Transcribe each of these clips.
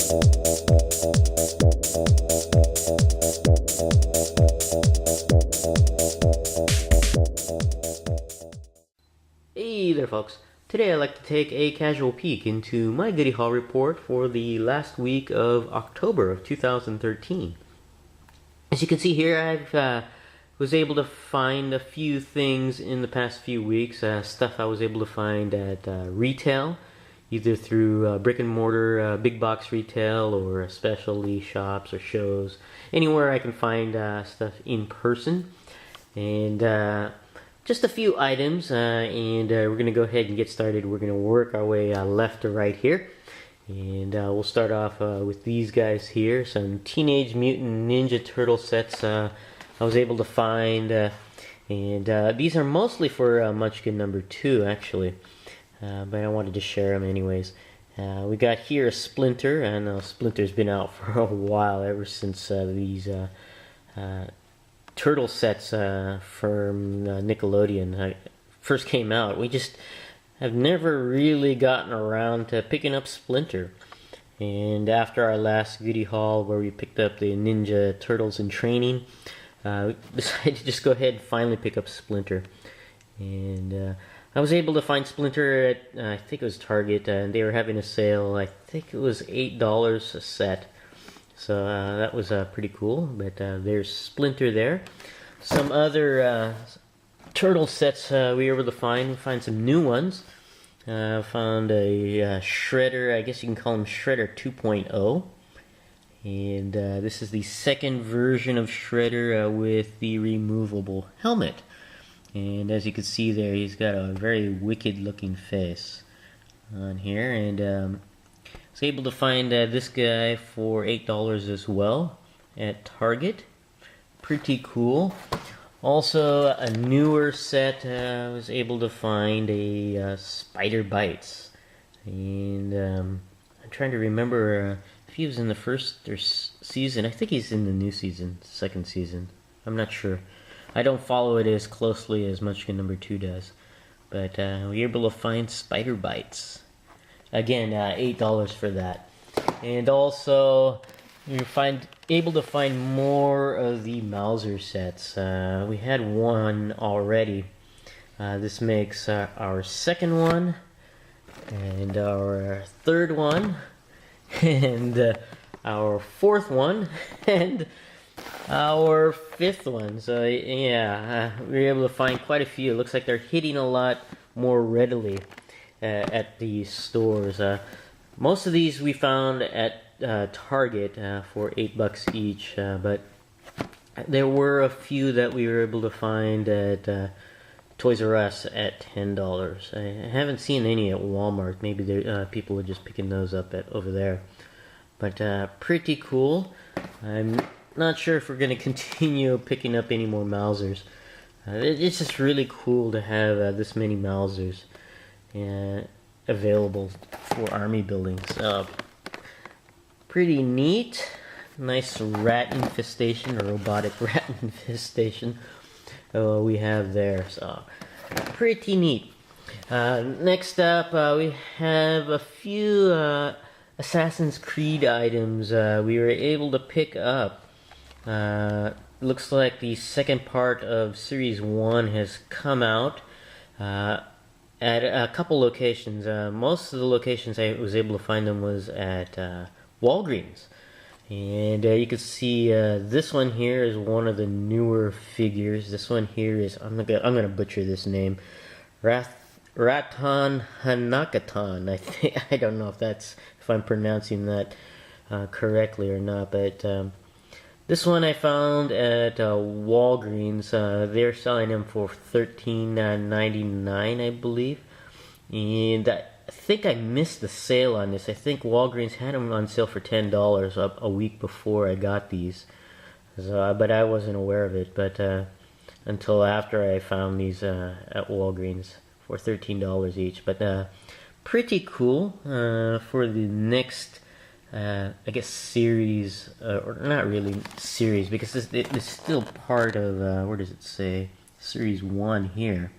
Hey there folks, today I'd like to take a casual peek into my Goody Haul Report for the last week of October of 2013. As you can see here, I was able to find a few things in the past few weeks, stuff I was able to find at retail, either through brick and mortar, big box retail, or specialty shops or shows, anywhere I can find stuff in person. And just a few items, and we're going to go ahead and get started. We're going to work our way left to right here. And we'll start off with these guys here, some Teenage Mutant Ninja Turtle sets I was able to find. And these are mostly for Munchkin number 2, actually. But I wanted to share them anyways. We got here a Splinter. I know Splinter's been out for a while, ever since these turtle sets from Nickelodeon first came out. We just have never really gotten around to picking up Splinter. And after our last Goody Haul, where we picked up the Ninja Turtles in training, we decided to just go ahead and finally pick up Splinter. And I was able to find Splinter at, I think it was Target, and they were having a sale. I think it was $8 a set. So that was pretty cool. But there's Splinter there. Some other turtle sets we were able to find. Some new ones. Found a Shredder. I guess you can call him Shredder 2.0. And this is the second version of Shredder with the removable helmet. And as you can see there, he's got a very wicked looking face on here. And I was able to find this guy for $8 as well at Target. Pretty cool. Also, a newer set, I was able to find a Spider Bites. And I'm trying to remember if he was in the first season. I think he's in the new season, second season. I'm not sure. I don't follow it as closely as Munchkin number 2 does. But we were able to find Spider Bites. Again, $8 for that. And also, you're able to find more of the Mauser sets. We had one already. This makes our second one, and our third one, and our fourth one, and our fifth one. So yeah, we were able to find quite a few. It looks like they're hitting a lot more readily at the stores. Most of these we found at Target for $8 each, but there were a few that we were able to find at Toys R Us at $10. I haven't seen any at Walmart. Maybe people are just picking those up over there. But pretty cool. I'm not sure if we're going to continue picking up any more Mausers. It's just really cool to have this many Mausers available for army building. So pretty neat. Nice rat infestation, or robotic rat infestation we have there. So pretty neat. Next up, we have a few Assassin's Creed items we were able to pick up. Looks like the second part of Series 1 has come out at a couple locations. Most of the locations I was able to find them was at Walgreens. And you can see this one here is one of the newer figures. This one here is, I'm gonna butcher this name, Raton Hanakaton. I don't know if I'm pronouncing that correctly or not, but this one I found at Walgreens. They're selling them for $13.99, I believe. And I think I missed the sale on this. I think Walgreens had them on sale for $10 a week before I got these. So, but I wasn't aware of it. But until after I found these at Walgreens for $13 each. But pretty cool for the next, I guess, series, or not really series, because it's still part of, where does it say, Series 1 here.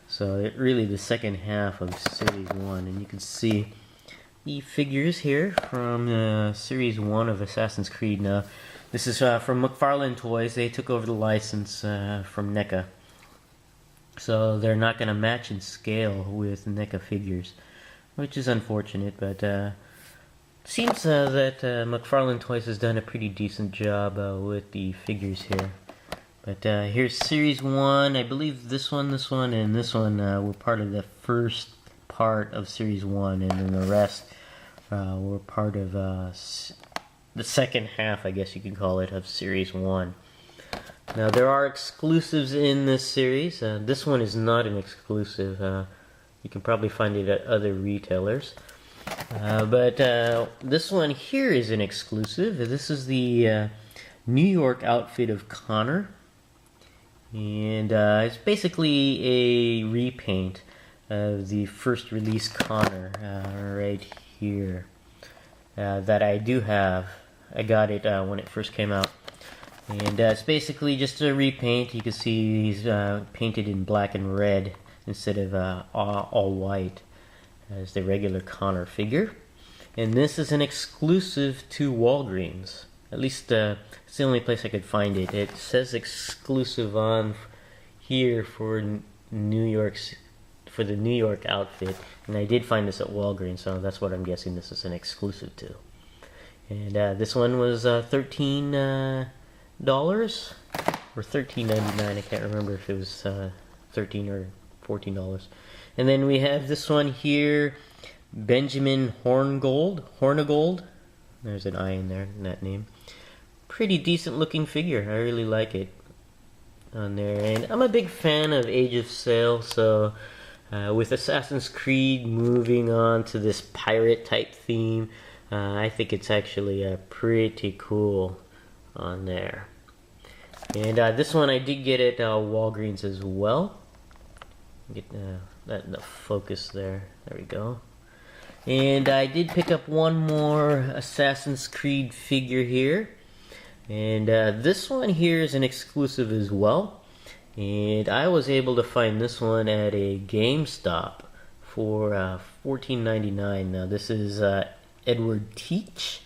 So really the second half of Series 1, and you can see the figures here from Series 1 of Assassin's Creed. Now, this is from McFarlane Toys. They took over the license from NECA. So they're not going to match in scale with NECA figures, which is unfortunate, but seems that McFarlane Toys has done a pretty decent job with the figures here. But here's Series 1. I believe this one, and this one were part of the first part of Series 1, and then the rest were part of the second half, I guess you could call it, of Series 1. Now, there are exclusives in this series. This one is not an exclusive. You can probably find it at other retailers. But this one here is an exclusive. This is the New York outfit of Connor. And it's basically a repaint of the first release Connor right here that I do have. I got it when it first came out. And it's basically just a repaint. You can see he's painted in black and red instead of all white as the regular Connor figure. And this is an exclusive to Walgreens. At least it's the only place I could find it. It says exclusive on here for the New York outfit. And I did find this at Walgreens, so that's what I'm guessing this is an exclusive to. And this one was $13 or $13.99. I can't remember if it was $13 or $14. And then we have this one here, Benjamin Hornigold. There's an I in there in that name. Pretty decent looking figure. I really like it on there. And I'm a big fan of Age of Sail, so with Assassin's Creed moving on to this pirate type theme, I think it's actually pretty cool on there. And this one I did get at Walgreens as well. Get the focus there. There we go. And I did pick up one more Assassin's Creed figure here. And this one here is an exclusive as well. And I was able to find this one at a GameStop for $14.99. Now this is Edward Teach.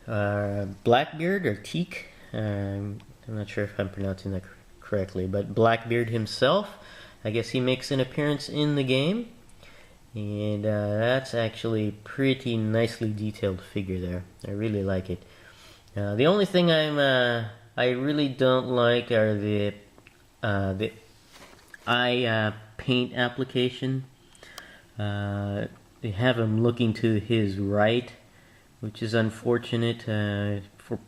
Blackbeard or Teak. I'm not sure if I'm pronouncing that correctly, but Blackbeard himself. I guess he makes an appearance in the game. And that's actually pretty nicely detailed figure there. I really like it. The only thing I really don't like are the eye paint application. They have him looking to his right, which is unfortunate for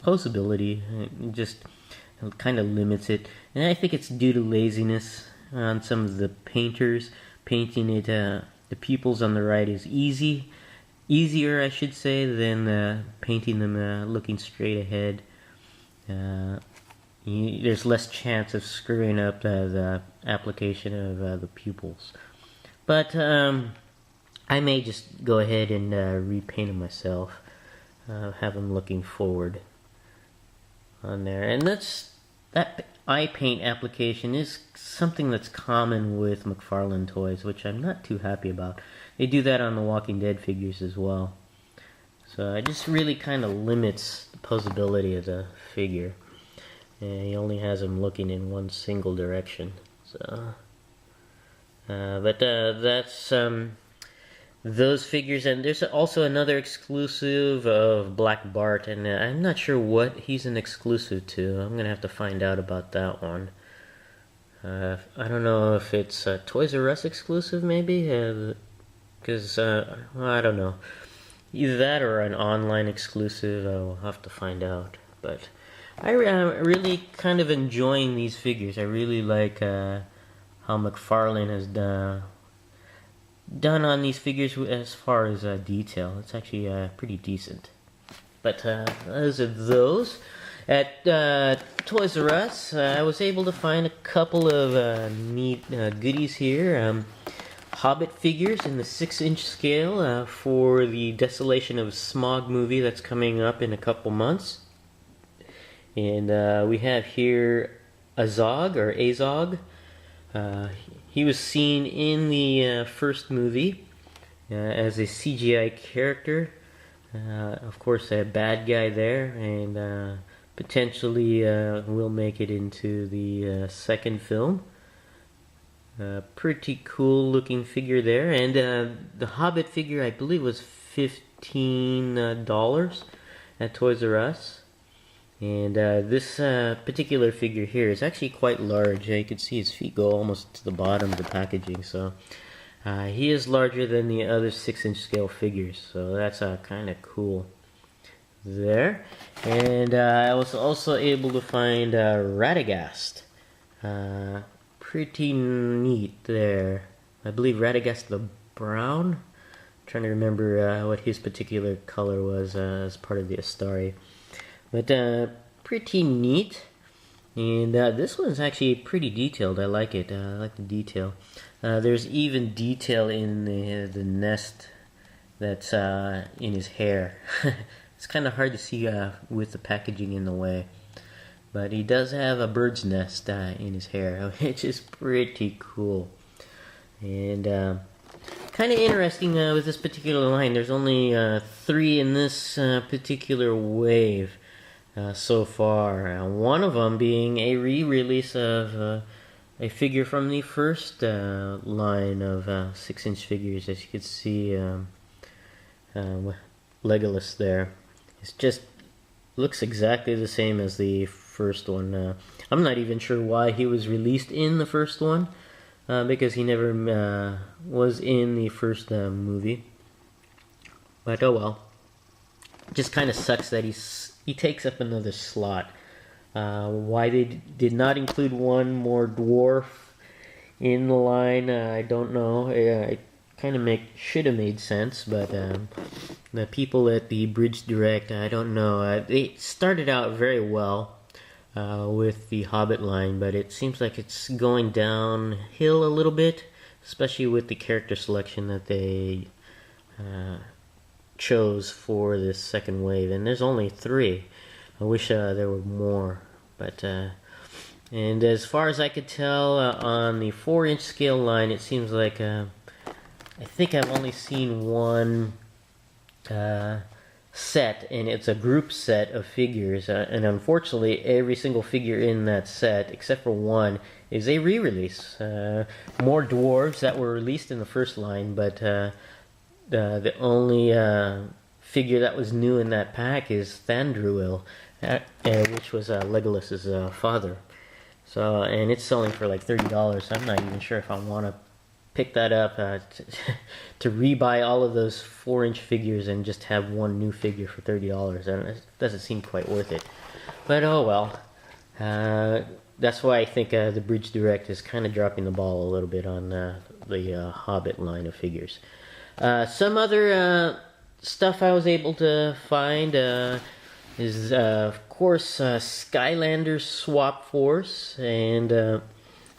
posability. It just kind of limits it, and I think it's due to laziness on some of the painters. Painting it, the pupils on the right is easier, I should say, than painting them looking straight ahead. There's less chance of screwing up the application of the pupils. But I may just go ahead and repaint them myself. Have them looking forward on there. And that eye paint application is something that's common with McFarlane Toys, which I'm not too happy about. They do that on the Walking Dead figures as well. So it just really kind of limits the posability of the figure. And he only has him looking in one single direction. So, but that's those figures. And there's also another exclusive of Black Bart, and I'm not sure what he's an exclusive to. I'm gonna have to find out about that one. I don't know if it's a Toys R Us exclusive, maybe, because well, I don't know. Either that or an online exclusive. I'll have to find out. But I'm really kind of enjoying these figures. I really like how McFarlane has done on these figures as far as detail. It's actually pretty decent. But those are those. At Toys R Us, I was able to find a couple of neat goodies here. Hobbit figures in the 6-inch scale for the Desolation of Smog movie that's coming up in a couple months. And we have here Azog. He was seen in the first movie, as a CGI character. Of course, a bad guy there, and potentially will make it into the second film. Pretty cool looking figure there, and the Hobbit figure I believe was $15 at Toys R Us. And this particular figure here is actually quite large. You can see his feet go almost to the bottom of the packaging, so he is larger than the other 6-inch scale figures, so that's kind of cool there. And I was also able to find Radagast. Pretty neat there. I believe Radagast the Brown. I'm trying to remember what his particular color was as part of the Astari. But pretty neat. And this one's actually pretty detailed. I like it. I like the detail. There's even detail in the nest that's in his hair. It's kind of hard to see with the packaging in the way. But he does have a bird's nest in his hair, which is pretty cool. And kind of interesting with this particular line. There's only 3 in this particular wave so far. One of them being a re-release of a figure from the first line of 6-inch figures. As you can see, Legolas there. It's just looks exactly the same as the first one. I'm not even sure why he was released in the first one, because he never was in the first movie. But oh well. Just kind of sucks that he takes up another slot. Why they did not include one more dwarf in the line, I don't know. It kind of should have made sense, but the people at the Bridge Direct, I don't know. They started out very well with the Hobbit line, but it seems like it's going downhill a little bit, especially with the character selection that they chose for this second wave. And there's only 3. I wish there were more, but and as far as I could tell on the 4-inch scale line, it seems like I think I've only seen one set, and it's a group set of figures, and unfortunately every single figure in that set except for one is a re-release. More dwarves that were released in the first line, but the only figure that was new in that pack is Thandruil, which was Legolas's father. So, and it's selling for like $30. I'm not even sure if I want to pick that up to rebuy all of those 4-inch figures and just have one new figure for $30. And it doesn't seem quite worth it. But oh well. That's why I think the Bridge Direct is kind of dropping the ball a little bit on the Hobbit line of figures. Some other stuff I was able to find is, of course, Skylanders Swap Force, and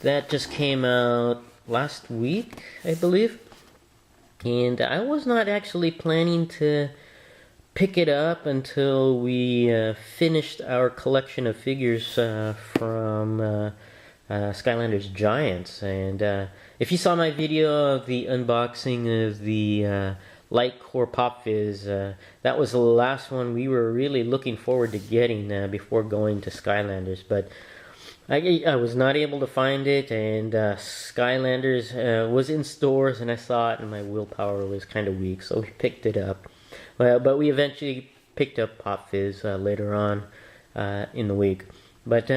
that just came out last week, I believe. And I was not actually planning to pick it up until we finished our collection of figures from Skylanders Giants. And if you saw my video of the unboxing of the Light Core Pop Fizz, that was the last one we were really looking forward to getting before going to Skylanders. But I was not able to find it, and Skylanders was in stores, and I saw it, and my willpower was kind of weak, so we picked it up. But we eventually picked up Pop Fizz later on in the week. But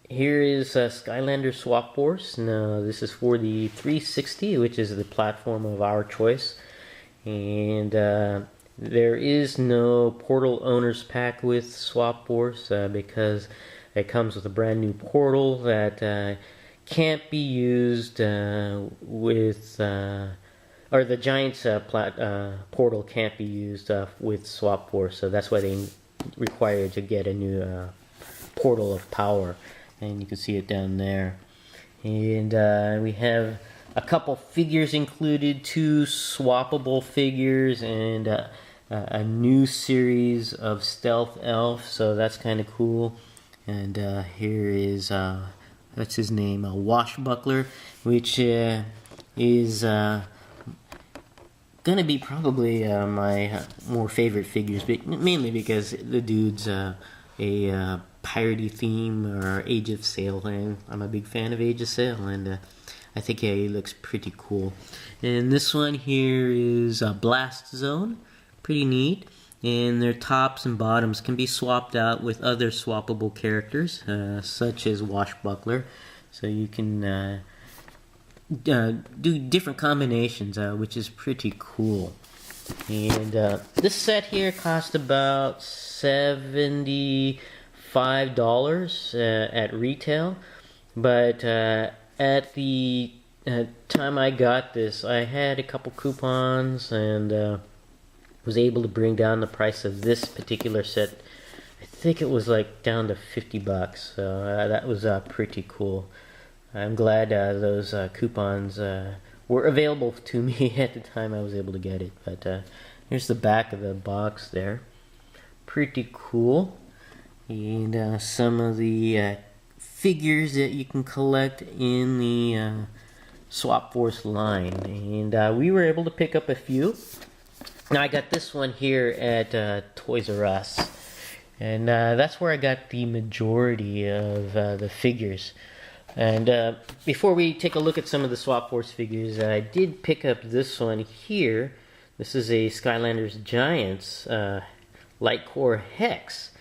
here is Skylanders Swap Force. Now, this is for the 360, which is the platform of our choice. And there is no Portal Owners Pack with Swap Force because it comes with a brand new portal that can't be used with, or the Giants portal can't be used with Swap Force, so that's why they require to get a new portal of power, and you can see it down there. And we have a couple figures included, 2 swappable figures, and a new series of Stealth Elf, so that's kind of cool. And here is, what's his name, Washbuckler, which is gonna be probably my more favorite figures, but mainly because the dude's a piratey theme or Age of Sail thing. I'm a big fan of Age of Sail, and I think he looks pretty cool. And this one here is Blast Zone, pretty neat. And their tops and bottoms can be swapped out with other swappable characters, such as Washbuckler. So you can do different combinations, which is pretty cool. And this set here cost about $75 at retail, but at the time I got this, I had a couple coupons and was able to bring down the price of this particular set. I think it was like down to $50, so that was pretty cool. I'm glad those coupons were available to me at the time I was able to get it. But here's the back of the box there. Pretty cool. And some of the figures that you can collect in the Swap Force line. And we were able to pick up a few. Now I got this one here at Toys R Us. And that's where I got the majority of the figures. And before we take a look at some of the Swap Force figures, I did pick up this one here. This is a Skylanders Giants Light Core Hex.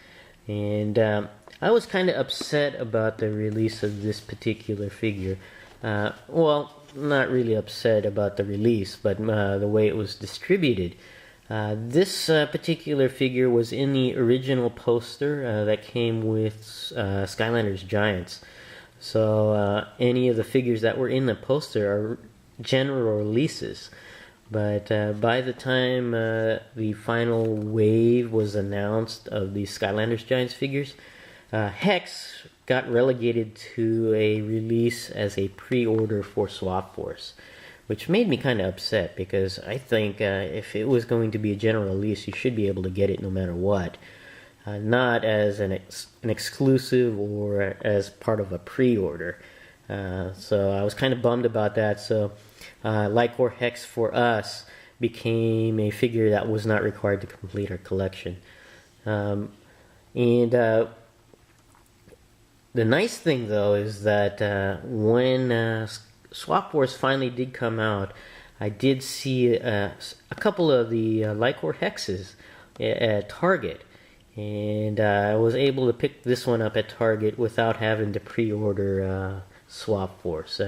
And I was kind of upset about the release of this particular figure. Well, not really upset about the release, but the way it was distributed. This particular figure was in the original poster that came with Skylanders Giants. So any of the figures that were in the poster are general releases. But by the time the final wave was announced of the Skylanders Giants figures, Hex got relegated to a release as a pre-order for Swap Force, which made me kind of upset because I think if it was going to be a general release, you should be able to get it no matter what. Not as an exclusive or as part of a pre-order. So I was kind of bummed about that. So Lycor Hex for us became a figure that was not required to complete our collection. And the nice thing though is that when Swap Force finally did come out, I did see a couple of the Lycor Hexes at Target. And I was able to pick this one up at Target without having to pre-order Swap Force.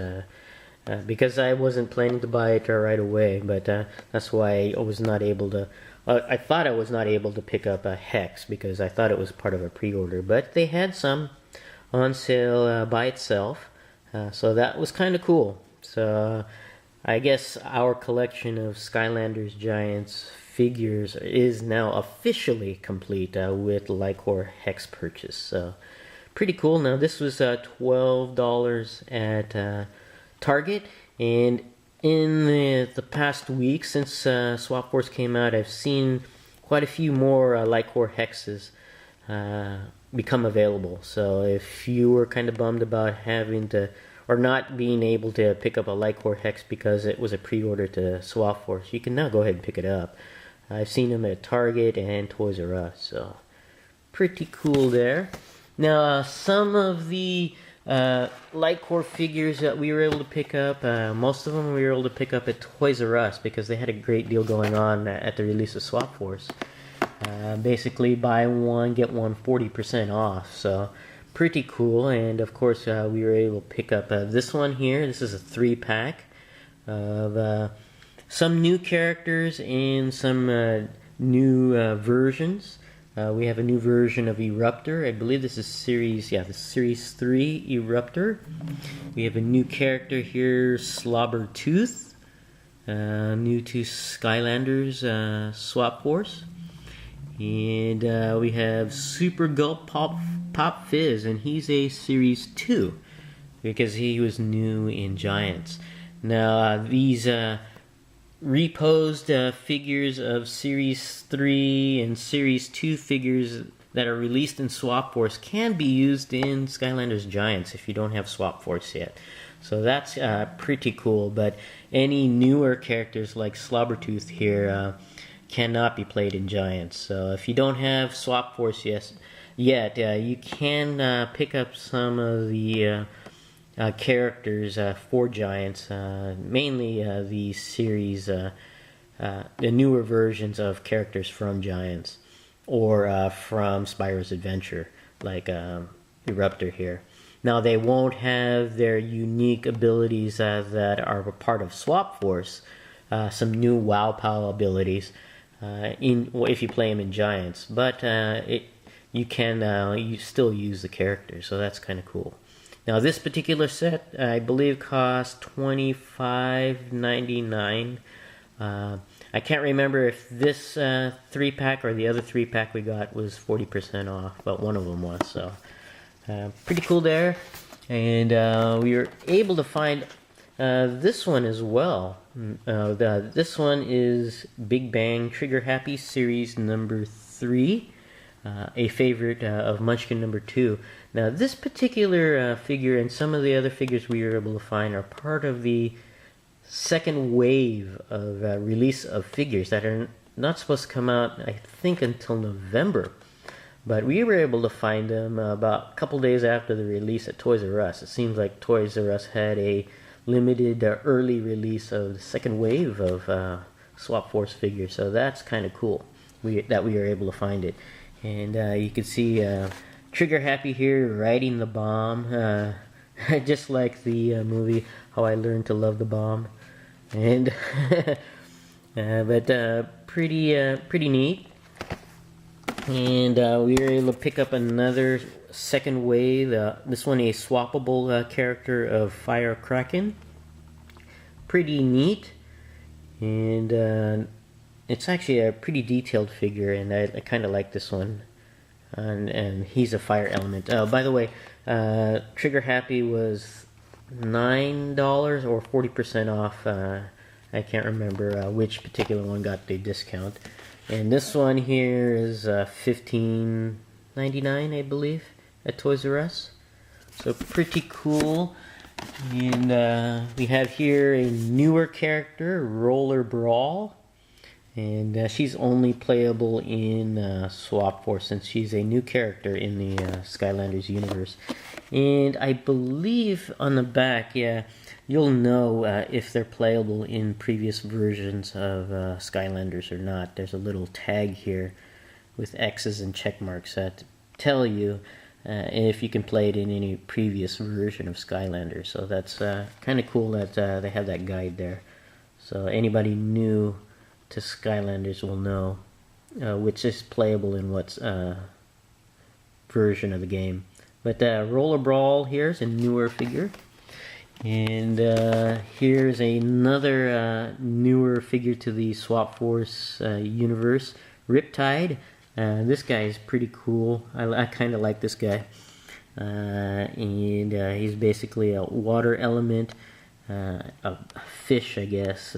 Because I wasn't planning to buy it right away, but that's why I was not able to... I thought I was not able to pick up a Hex because I thought it was part of a pre-order. But they had some on sale by itself, so that was kind of cool. So I guess our collection of Skylanders Giants figures is now officially complete with Lycor Hex purchase. So pretty cool. Now this was $12 at Target, and in the past week since Swap Force came out, I've seen quite a few more Lycor Hexes become available. So if you were kind of bummed about having to or not being able to pick up a Lycor Hex because it was a pre-order to Swap Force, you can now go ahead and pick it up. I've seen them at Target and Toys R Us, so pretty cool there. Now, some of the Lycor figures that we were able to pick up, most of them we were able to pick up at Toys R Us because they had a great deal going on at the release of Swap Force. Basically, buy one, get one 40% off, so pretty cool. And of course, we were able to pick up this one here. This is a 3-pack of some new characters and some new versions. We have a new version of Eruptor. I believe this is Series 3 Eruptor. We have a new character here, Slobbertooth, new to Skylanders Swap Force. And we have Super Gulp Pop Fizz, and he's a Series 2 because he was new in Giants. Now, these reposed figures of Series 3 and Series 2 figures that are released in Swap Force can be used in Skylanders Giants if you don't have Swap Force yet. So that's pretty cool, but any newer characters like Slobbertooth here cannot be played in Giants. So if you don't have Swap Force yet, you can pick up some of the characters for Giants, mainly the series, the newer versions of characters from Giants, or from Spyro's Adventure, like Eruptor here. Now they won't have their unique abilities that are a part of Swap Force, some new Wow Pow abilities, if you play them in Giants, but you can you still use the characters, so that's kind of cool. Now this particular set, I believe, cost $25.99. I can't remember if this 3-pack or the other 3-pack we got was 40% off, but one of them was, so pretty cool there. And we were able to find this one as well. This one is Big Bang Trigger Happy Series number 3, a favorite of Munchkin number 2. Now this particular figure and some of the other figures we were able to find are part of the second wave of release of figures that are not supposed to come out, I think, until November. But we were able to find them about a couple days after the release at Toys R Us. It seems like Toys R Us had a limited early release of the second wave of Swap Force figures, so that's kind of cool that we were able to find it. And you can see Trigger Happy here riding the bomb, just like the movie How I Learned to Love the Bomb. And but pretty neat. And we were able to pick up another second wave. This one a swappable character of Fire Kraken. Pretty neat, and it's actually a pretty detailed figure, and I kind of like this one. And he's a fire element. By the way, Trigger Happy was $9 or 40% off. I can't remember which particular one got the discount. And this one here is $15.99, I believe, at Toys R Us. So pretty cool. And we have here a newer character, Roller Brawl. And she's only playable in Swap Force, since she's a new character in the Skylanders universe. And I believe on the back, you'll know if they're playable in previous versions of Skylanders or not. There's a little tag here with X's and check marks that tell you if you can play it in any previous version of Skylanders. So that's kind of cool that they have that guide there. So anybody new to Skylanders will know which is playable in what version of the game. But Roller Brawl here is a newer figure. And here's another newer figure to the Swap Force universe, Riptide. This guy is pretty cool. I kind of like this guy. And he's basically a water element, a fish, I guess.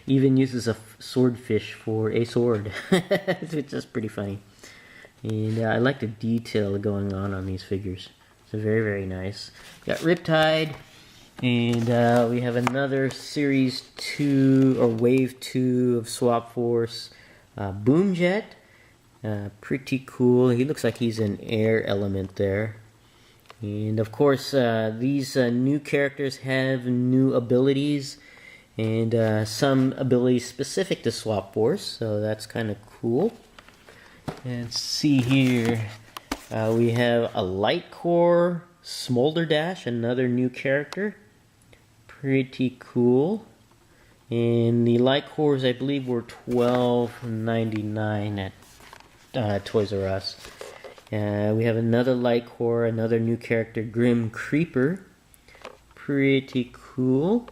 Even uses a swordfish for a sword, which is pretty funny. And I like the detail going on these figures. It's very, very nice. Got Riptide, and we have another Series 2 or Wave 2 of Swap Force, Boomjet. Pretty cool. He looks like he's an air element there. And of course, these new characters have new abilities, and some abilities specific to Swap Force, so that's kind of cool. Let's see here. We have a Light Core Smolder Dash, another new character. Pretty cool. And the Light Cores, I believe, were $12.99 at Toys R Us. We have another Light Core, another new character, Grim Creeper. Pretty cool.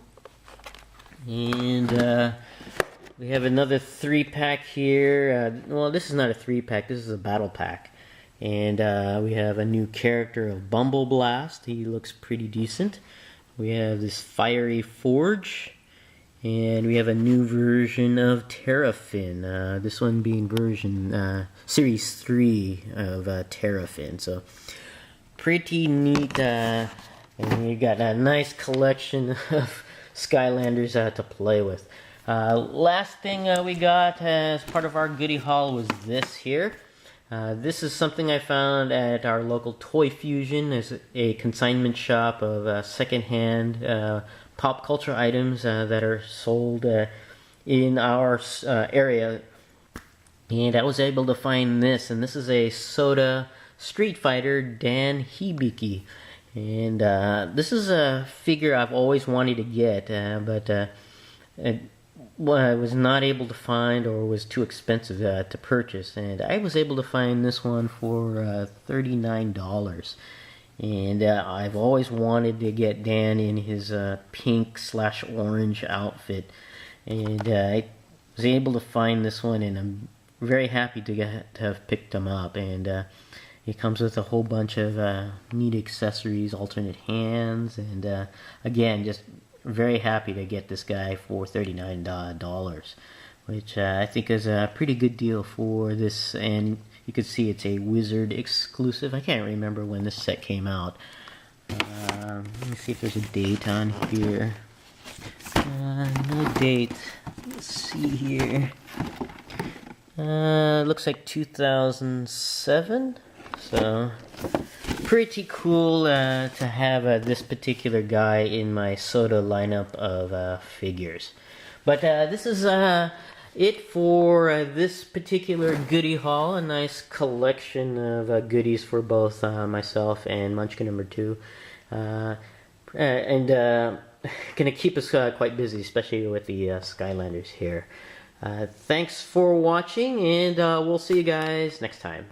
And we have another 3-pack here. Well, this is not a 3-pack, this is a battle pack. And we have a new character of Bumble Blast. He looks pretty decent. We have this Fiery Forge. And we have a new version of Terrafin. This one being version Series 3 of Terrafin. So pretty neat. And you got a nice collection of Skylanders to play with. Last thing we got as part of our goodie haul was this here. This is something I found at our local Toy Fusion. It's a consignment shop of secondhand pop culture items that are sold in our area. And I was able to find this, and this is a Soda Street Fighter Dan Hibiki. And this is a figure I've always wanted to get, but I was not able to find, or was too expensive to purchase. And I was able to find this one for $39. And I've always wanted to get Dan in his pink/orange outfit, and I was able to find this one, and I'm very happy to have picked him up. And it comes with a whole bunch of neat accessories, alternate hands, and again, just very happy to get this guy for $39, which I think is a pretty good deal for this. And you can see it's a Wizard exclusive. I can't remember when this set came out. Let me see if there's a date on here. No date. Let's see here. Looks like 2007. So pretty cool to have this particular guy in my Soda lineup of figures. But this is it for this particular goodie haul. A nice collection of goodies for both myself and Munchkin number 2. And gonna keep us quite busy, especially with the Skylanders here. Thanks for watching, and we'll see you guys next time.